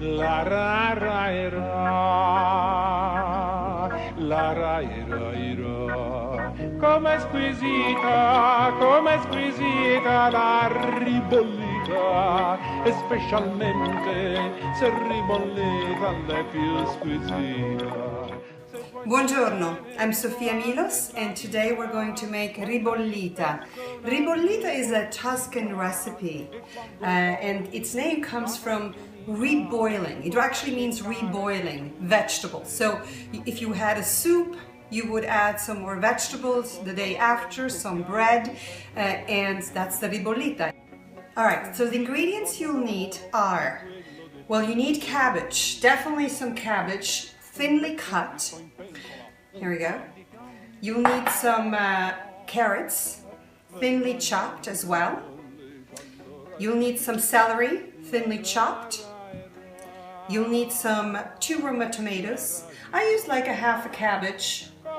La ra ra la ra come squisita la ribollita, e specialmente se ribollita l'è più squisita. Buongiorno, I'm Sofia Milos and today we're going to make ribollita. Ribollita is a Tuscan recipe and its name comes from reboiling. It actually means reboiling vegetables. So if you had a soup, you would add some more vegetables the day after, some bread, and that's the ribollita. Alright, so the ingredients you'll need are, well, you need cabbage, definitely some cabbage, thinly cut. Here we go. You'll need some carrots, thinly chopped as well. You'll need some celery, thinly chopped. You'll need some 2 Roma tomatoes. I use like a half a cabbage, 2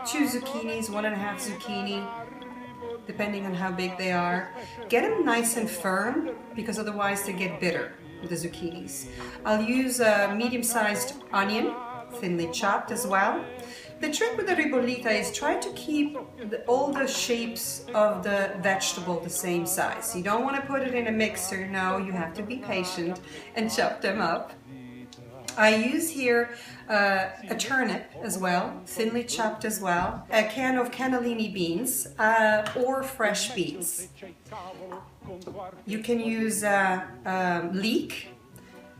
zucchinis, 1.5 zucchini, depending on how big they are. Get them nice and firm because otherwise they get bitter, the zucchinis. I'll use a medium-sized onion, thinly chopped as well. The trick with the ribollita is try to keep all the shapes of the vegetable the same size. You don't want to put it in a mixer, no, you have to be patient and chop them up. I use here a turnip as well, thinly chopped as well, a can of cannellini beans or fresh beans. You can use leek.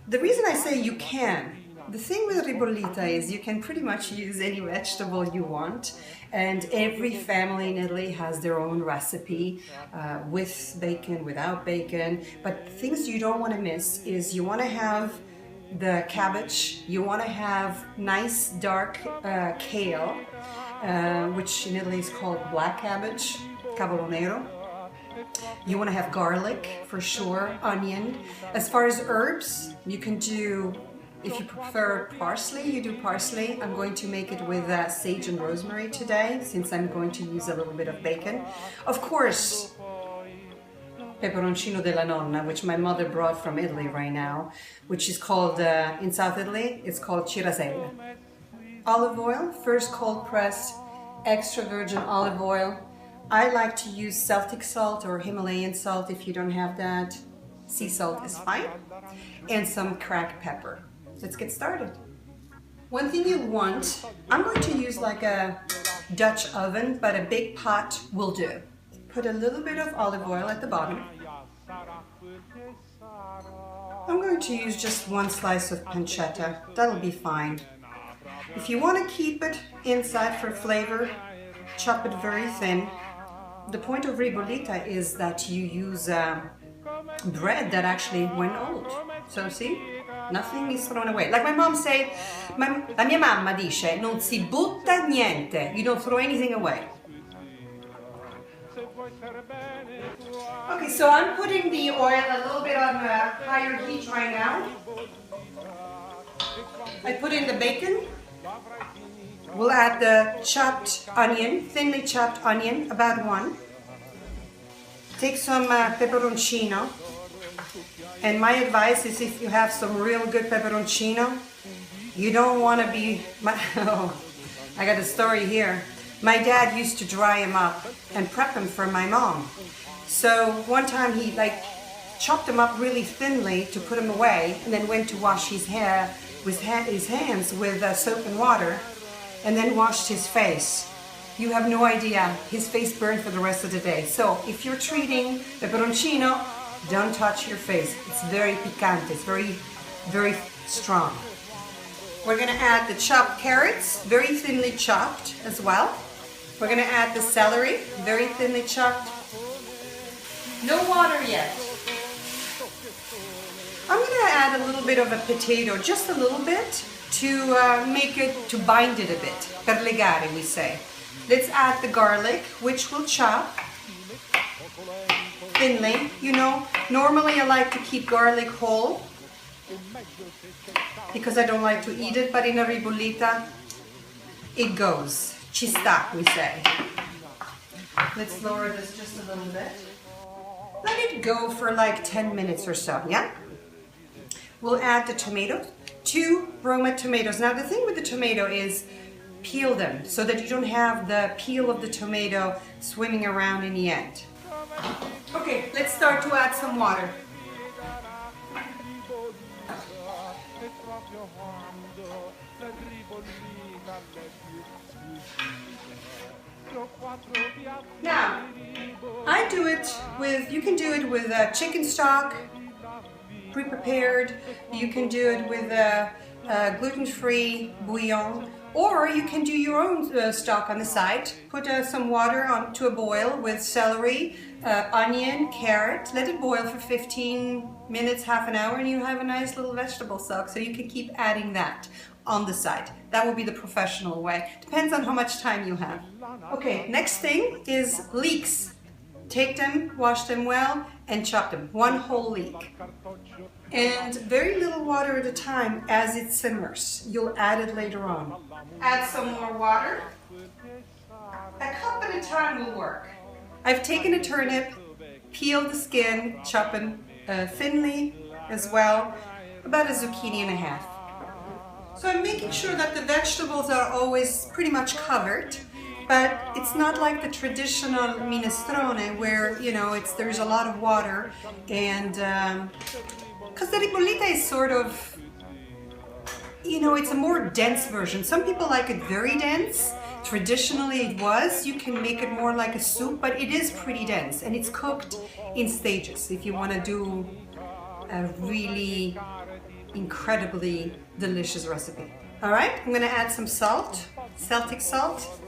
The reason I say you can, the thing with ribollita is you can pretty much use any vegetable you want, and every family in Italy has their own recipe with bacon, without bacon, but things you don't want to miss is you want to have the cabbage, you want to have nice dark kale, which in Italy is called black cabbage, cavolo nero. You want to have garlic for sure, onion. As far as herbs, you can do, if you prefer parsley, you do parsley. I'm going to make it with sage and rosemary today, since I'm going to use a little bit of bacon. Of course, peperoncino della nonna, which my mother brought from Italy right now, which is called, in South Italy, it's called cirasella. Olive oil, first cold pressed, extra virgin olive oil. I like to use Celtic salt or Himalayan salt. If you don't have that, sea salt is fine. And some cracked pepper. Let's get started. One thing you want, I'm going to use like a Dutch oven, but a big pot will do. Put a little bit of olive oil at the bottom. I'm going to use just 1 slice of pancetta. That'll be fine. If you want to keep it inside for flavor, chop it very thin. The point of ribollita is that you use bread that actually went old. So see, nothing is thrown away. Like my mom said, la mia mamma dice, non si butta niente. You don't throw anything away. Okay, so I'm putting the oil a little bit on higher heat right now. I put in the bacon. We'll add the chopped onion, thinly chopped onion, about 1. Take some peperoncino. And my advice is if you have some real good peperoncino, you don't want to be... Oh, I got a story here. My dad used to dry him up and prep him for my mom. So one time he chopped him up really thinly to put him away, and then went to wash his hair with his hands with soap and water, and then washed his face. You have no idea, his face burned for the rest of the day. So if you're treating peperoncino, don't touch your face. It's very picante, it's very, very strong. We're gonna add the chopped carrots, very thinly chopped as well. We're gonna add the celery, very thinly chopped. No water yet. I'm gonna add a little bit of a potato, just a little bit, to make it, to bind it a bit. Per legare, we say. Let's add the garlic, which we'll chop thinly. You know, normally I like to keep garlic whole because I don't like to eat it, but in a ribollita, it goes. Ci sta, we say. Let's lower this just a little bit. Let it go for like 10 minutes or so, yeah? we'll add the tomatoes, 2 Roma tomatoes. Now the thing with the tomato is peel them so that you don't have the peel of the tomato swimming around in the end. Okay, let's start to add some water. Now, I do it with, you can do it with chicken stock, pre-prepared. You can do it with gluten-free bouillon, or you can do your own stock on the side. Put some water to a boil with celery, onion, carrot. Let it boil for 15 minutes, half an hour, and you have a nice little vegetable stock. So you can keep adding that on the side. That will be the professional way. Depends on how much time you have. Okay, next thing is leeks. Take them, wash them well, and chop them. 1 whole leek. And very little water at a time as it simmers. You'll add it later on. Add some more water. A cup at a time will work. I've taken a turnip, peeled the skin, chop them thinly as well, about a zucchini and a half. So I'm making sure that the vegetables are always pretty much covered, but it's not like the traditional minestrone where, you know, there's a lot of water, and because the ribollita is sort of, you know, it's a more dense version. Some people like it very dense. Traditionally it was. You can make it more like a soup, but it is pretty dense, and it's cooked in stages if you want to do a really incredibly delicious recipe. All right, I'm gonna add some salt, Celtic salt.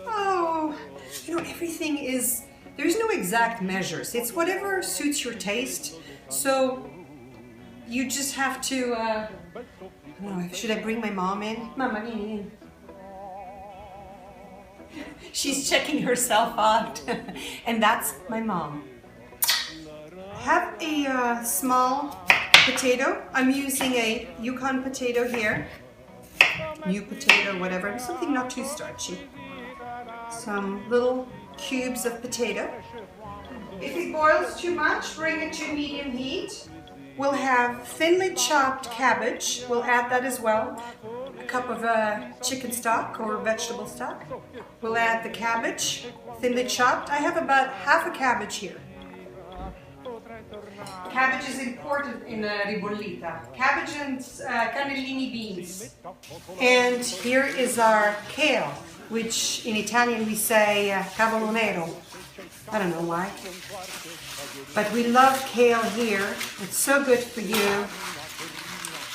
Oh, you know, everything is, there's no exact measures. It's whatever suits your taste. So you just have to, I don't know, should I bring my mom in? Mama, in. She's checking herself out, and that's my mom. Have a small potato. I'm using a Yukon potato here. New potato, whatever, something not too starchy. Some little cubes of potato. If it boils too much, bring it to medium heat. We'll have thinly chopped cabbage. We'll add that as well. A cup of chicken stock or vegetable stock. We'll add the cabbage, thinly chopped. I have about half a cabbage here. Cabbage is important in the ribollita. Cabbage and cannellini beans. And here is our kale, which in Italian we say cavolo nero. I don't know why. But we love kale here. It's so good for you.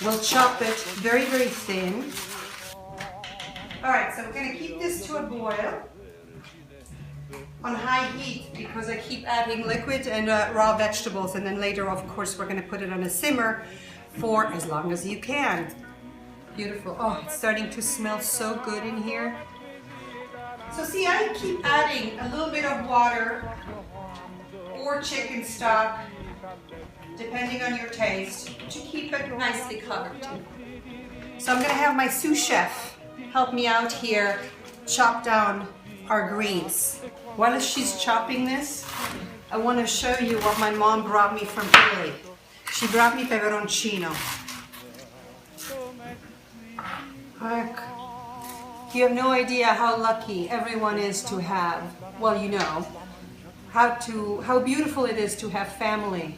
We'll chop it very, very thin. Alright, so we're going to keep this to a boil on high heat because I keep adding liquid and raw vegetables, and then later, of course, we're going to put it on a simmer for as long as you can. Beautiful. Oh, it's starting to smell so good in here. So see, I keep adding a little bit of water or chicken stock, depending on your taste, to keep it nicely covered. So I'm going to have my sous chef help me out here chop down our greens. While she's chopping this, I want to show you what my mom brought me from Italy. She brought me peperoncino. You have no idea how lucky everyone is to have, well, you know, how beautiful it is to have family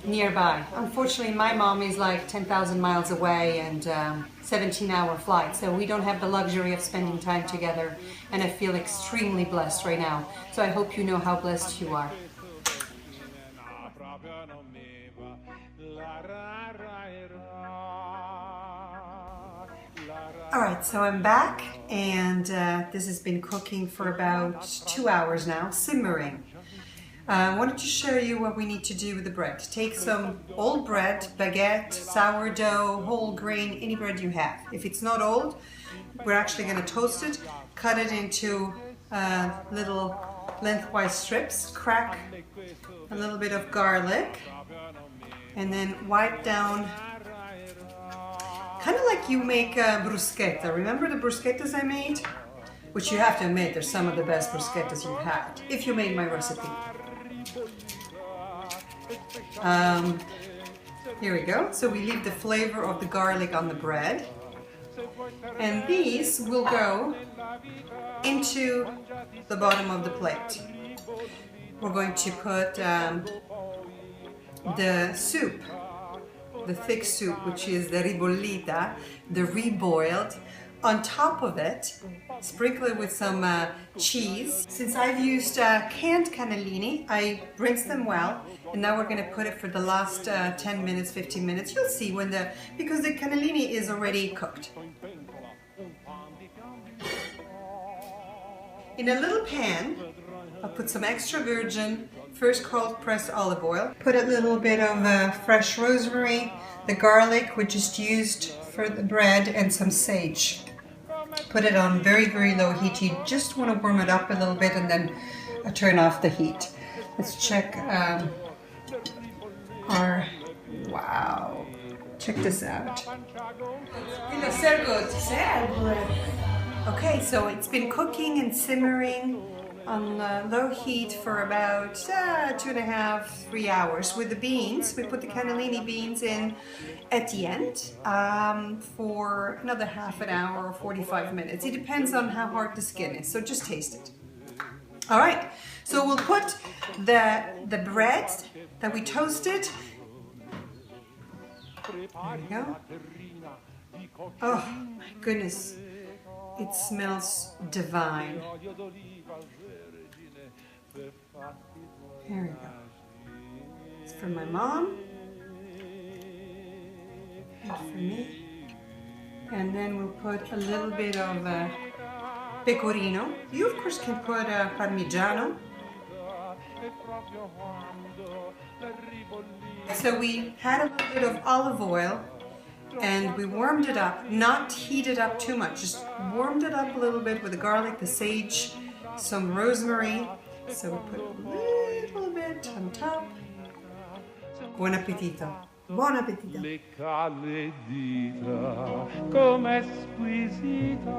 nearby. Unfortunately, my mom is like 10,000 miles away and 17-hour flight, so we don't have the luxury of spending time together, and I feel extremely blessed right now. So I hope you know how blessed you are. Alright, so I'm back, and this has been cooking for about 2 hours now, simmering. I wanted to show you what we need to do with the bread. Take some old bread, baguette, sourdough, whole grain, any bread you have. If it's not old, we're actually going to toast it, cut it into little lengthwise strips, crack a little bit of garlic, and then wipe down, kind of like you make bruschetta. Remember the bruschettas I made? Which you have to admit, they're some of the best bruschettas you've had, if you made my recipe. Here we go. So we leave the flavor of the garlic on the bread. And these will go into the bottom of the plate. We're going to put the soup, the thick soup, which is the ribollita, the reboiled, on top of it. Sprinkle it with some cheese. Since I've used canned cannellini, I rinsed them well, and now we're going to put it for the last 10 minutes, 15 minutes. You'll see when because the cannellini is already cooked. In a little pan, I'll put some extra virgin, first cold pressed olive oil. Put a little bit of fresh rosemary, the garlic we just used for the bread, and some sage. Put it on very, very low heat. You just want to warm it up a little bit and then turn off the heat. Let's check wow. Check this out. Okay, so it's been cooking and simmering on low heat for about 2.5, 3 hours. With the beans, we put the cannellini beans in at the end for another half an hour or 45 minutes. It depends on how hard the skin is, so just taste it. All right, so we'll put the bread that we toasted. There we go. Oh my goodness, it smells divine. Here we go. It's for my mom and for me. And then we'll put a little bit of pecorino. You of course can put parmigiano. So we had a little bit of olive oil and we warmed it up, not heated up too much, just warmed it up a little bit with the garlic, the sage, some rosemary. So we put a little bit on top. Buon appetito. Buon appetito. Lecca le dita, com'è squisita.